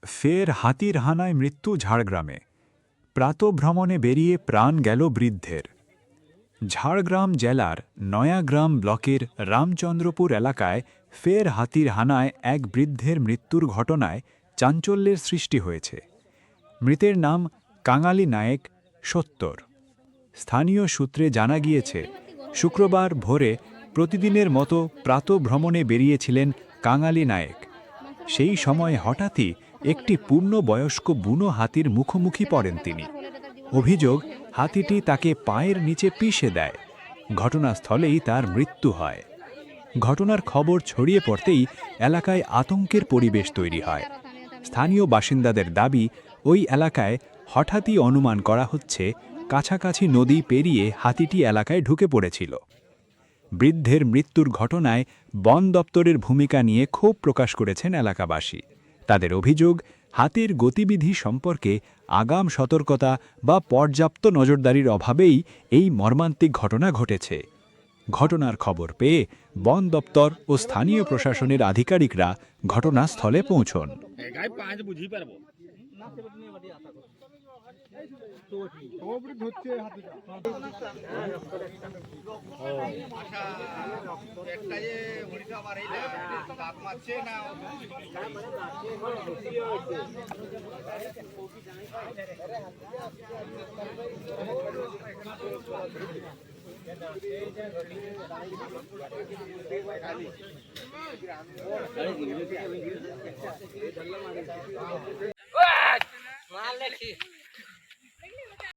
ফের হাতির হানায় মৃত্যু ঝাড়গ্রামে। প্রাতঃভ্রমণে বেরিয়ে প্রাণ গেল বৃদ্ধের। ঝাড়গ্রাম জেলার নয়াগ্রাম ব্লকের রামচন্দ্রপুর এলাকায় ফের হাতির হানায় এক বৃদ্ধের মৃত্যুর ঘটনায় চাঞ্চল্যের সৃষ্টি হয়েছে। মৃতের নাম কাঙালি নায়েক, ৭০। স্থানীয় সূত্রে জানা গিয়েছে, শুক্রবার ভোরে প্রতিদিনের মতো প্রাতঃভ্রমণে বেরিয়েছিলেন কাঙালি নায়েক। সেই সময় হঠাৎই একটি পূর্ণবয়স্ক বুনো হাতির মুখোমুখি পড়েন তিনি। অভিযোগ, হাতিটি তাকে পায়ের নিচে পিষে দেয়। ঘটনাস্থলেই তার মৃত্যু হয়। ঘটনার খবর ছড়িয়ে পড়তেই এলাকায় আতঙ্কের পরিবেশ তৈরি হয়। স্থানীয় বাসিন্দাদের দাবি, ওই এলাকায় হঠাৎই অনুমান করা হচ্ছে কাছাকাছি নদী পেরিয়ে হাতিটি এলাকায় ঢুকে পড়েছিল। বৃদ্ধের মৃত্যুর ঘটনায় বন দপ্তরের ভূমিকা নিয়ে ক্ষোভ প্রকাশ করেছেন এলাকাবাসী। তাদের অভিযোগ, হাতির গতিবিধি সম্পর্কে আগাম সতর্কতা বা পর্যাপ্ত নজরদারির অভাবেই এই মর্মান্তিক ঘটনা ঘটেছে। ঘটনার খবর পেয়ে বন দপ্তর ও স্থানীয় প্রশাসনের আধিকারিকরা ঘটনাস্থলে পৌঁছন। माल